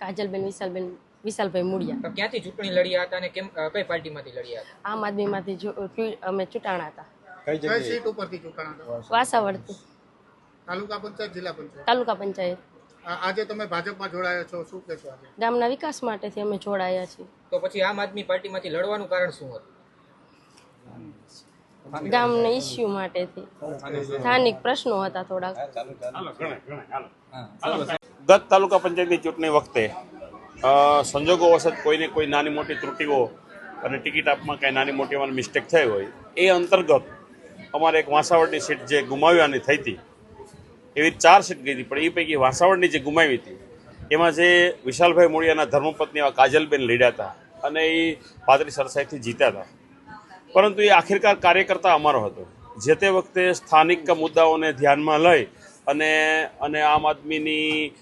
કાજલબેન વિશાલભાઈ મુડિયા. ક્યાંથી ચૂંટણી લડ્યા હતા અને કેમ કઈ પાર્ટીમાંથી લડ્યા હતા? આમ આદમીમાંથી અમે ચૂંટાણા હતા. કઈ સીટ ઉપરથી ચૂંટાણા હતા? વાસાવડથી. તાલુકા પંચાયત, જિલ્લા પંચાયત? તાલુકા પંચાયત. આજે તમે ભાજપમાં જોડાયા છો, શું કહેશો આજે? ગામના વિકાસ માટેથી અમે જોડાયા છીએ. તો પછી આમ આદમી પાર્ટીમાંથી લડવાનું કારણ શું હતું? ગામના ઇસ્યુ માટેથી, સ્થાનિક પ્રશ્નો હતા થોડાક. ગત તાલુકા પંચાયતની ચૂંટણી વખતે સંજોગોવશ કોઈને કોઈ નાની મોટી ત્રુટીઓ અને ટિકિટ આપમાં કાંઈ નાની મોટી અમારી મિસ્ટેક થઈ હોય એ અંતર્ગત અમારે એક વાંસાવડની સીટ જે ગુમાવવાની થઈ હતી, એવી 4 સીટ ગઈ હતી, પણ એ પૈકી વાંસાવડની જે ગુમાવી હતી એમાં જે વિશાલભાઈ મોડિયાના ધર્મપત્ની એવા કાજલબેન લડ્યા હતા અને એ 35 સરસાઈથી જીત્યા હતા. પરંતુ એ આખિરકાર કાર્યકર્તા અમારો હતો. જે તે વખતે સ્થાનિક મુદ્દાઓને ધ્યાનમાં લઈ અને આમ આદમીની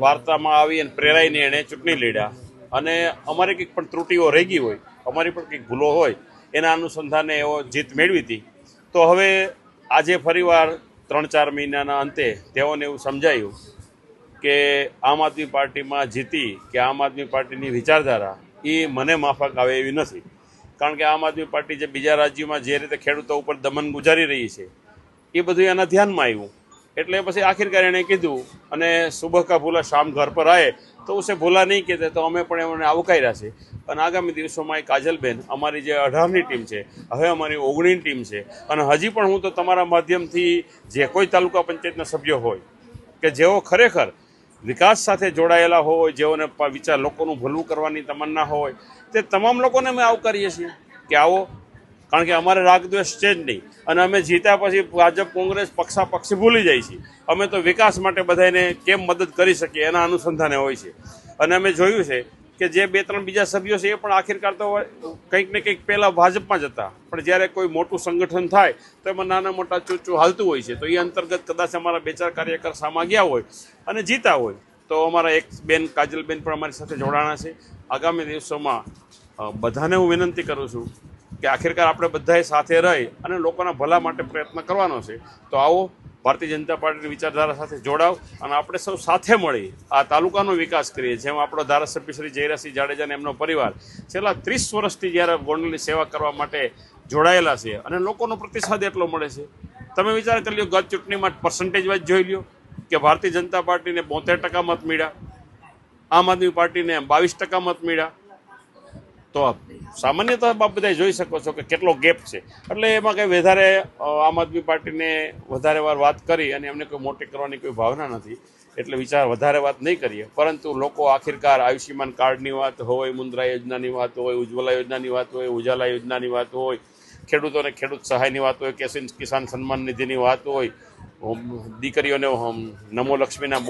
વાર્તામાં આવી અને પ્રેરાઈને એણે ચૂંટણી લડ્યા અને અમારે કંઈક પણ ત્રુટીઓ રહી ગઈ હોય, અમારી પણ કંઈક ભૂલો હોય, એના અનુસંધાને એવો જીત મેળવી હતી. તો હવે આજે ફરીવાર 3-4 મહિનાના અંતે તેઓને એવું સમજાયું કે આમ આદમી પાર્ટીમાં જીતી કે આમ આદમી પાર્ટીની વિચારધારા એ મને માફક આવે એવી નથી. કારણ કે આમ આદમી પાર્ટી જે બીજા રાજ્યોમાં જે રીતે ખેડૂતો ઉપર દમન ગુજારી રહી છે એ બધું એના ધ્યાનમાં આવ્યું. એટલે પછી આખિરકાર એણે કીધું અને સુબહ કા ભૂલા શામ ઘર પર આયે તો ઉસે ભૂલા નહીં કહેતે, તો અમે પણ એમને આવકાર્યા છે. અને આગામી દિવસોમાં એ કાજલબેન અમારી જે 18ની ટીમ છે, હવે અમારી 19ની ટીમ છે. અને હજી પણ હું તો તમારા માધ્યમથી જે કોઈ તાલુકા પંચાયતના સભ્યો હોય કે જેઓ ખરેખર વિકાસ સાથે જોડાયેલા હોય, જેઓને વિચાર લોકોનું ભલું કરવાની તમન્ના હોય, તે તમામ લોકોને અમે આવકારીએ છીએ કે આવો. કારણ કે અમારે રાગદ્વેષ છે જ નહીં અને અમે જીત્યા પછી ભાજપ કોંગ્રેસ પક્ષાપક્ષી ભૂલી જાય છે. અમે તો વિકાસ માટે બધાને કેમ મદદ કરી શકીએ એના અનુસંધાને હોય છે. અને અમે જોયું છે કે જે 2-3 બીજા સભ્યો છે એ પણ આખિરકાર તો કંઈક ને કંઈક પહેલાં ભાજપમાં જ હતા, પણ જ્યારે કોઈ મોટું સંગઠન થાય તો એમાં નાના મોટા ચૂચું હાલતું હોય છે. તો એ અંતર્ગત કદાચ અમારા 2-4 કાર્યકર સામા ગયા હોય અને જીતા હોય તો અમારા એક બેન કાજલબેન પણ અમારી સાથે જોડાણા છે. આગામી દિવસોમાં બધાને હું વિનંતી કરું છું કે આખિરકાર આપણે બધાએ સાથે રહી અને લોકોના ભલા માટે પ્રયત્ન કરવાનો છે. તો આવો, ભારતીય જનતા પાર્ટીની વિચારધારા સાથે જોડાવ અને આપણે સૌ સાથે મળી આ તાલુકાનો વિકાસ કરીએ. જેમ આપણો ધારાસભ્ય શ્રી જયરાજસિંહ જાડેજાને એમનો પરિવાર છેલ્લા 30 વર્ષથી જ્યારે ગોંડલની સેવા કરવા માટે જોડાયેલા છે અને લોકોનો પ્રતિસાદ એટલો મળે છે. તમે વિચાર કરી લો, ગત ચૂંટણીમાં પર્સન્ટેજ વાઇઝ જોઈ લો કે ભારતીય જનતા પાર્ટીને 72% મત મળ્યા, આમ આદમી પાર્ટીને 22% મત મળ્યા. તો સામાન્યતઃ આપ બધા જોઈ શકો છો કે કેટલો ગેપ છે. એટલે એમાં કંઈ વધારે આમ આદમી પાર્ટીને વધારે વાર વાત કરી અને એમને કોઈ મોટી કરવાની કોઈ ભાવના નથી, એટલે વધારે વાત નહીં કરીએ. પરંતુ લોકો આખિરકાર આયુષ્યમાન કાર્ડની વાત હોય, મુદ્રા યોજનાની વાત હોય, ઉજ્જવલા યોજનાની વાત હોય, ઉજાલા યોજનાની વાત હોય, ખેડૂતોને ખેડૂત સહાયની વાત હોય, કિસાન સન્માન નિધિની વાત હોય, દીકરીઓને નમો લક્ષ્મીના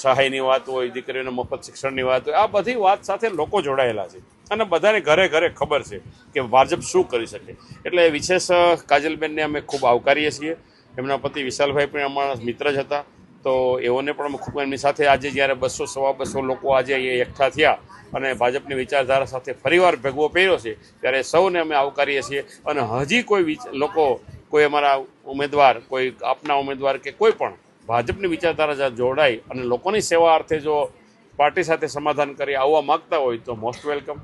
સહાયની વાત હોય, દીકરીઓને મફત શિક્ષણની વાત હોય, આ બધી વાત સાથે લોકો જોડાયેલા છે અને બધાને ઘરે ઘરે ખબર છે કે ભાજપ શું કરી શકે. એટલે વિશેષ કાજલબેનને અમે ખૂબ આવકારીએ છીએ. એમના પતિ વિશાલભાઈ પણ અમારા મિત્ર જ હતા, તો એઓને પણ અમે ખૂબ એમની સાથે આજે જ્યારે 200-250 લોકો આજે અહીંયા એકઠા થયા અને ભાજપની વિચારધારા સાથે ફરીવાર ભેગવો પહેર્યો છે, ત્યારે સૌને અમે આવકારીએ છીએ. અને હજી કોઈ લોકો, કોઈ અમારા ઉમેદવાર, કોઈ આપના ઉમેદવાર કે કોઈ પણ ભાજપની વિચારધારા જોડાય અને લોકોની સેવા અર્થે જો પાર્ટી સાથે સમાધાન કરી આવવા માગતા હોય તો મોસ્ટ વેલકમ.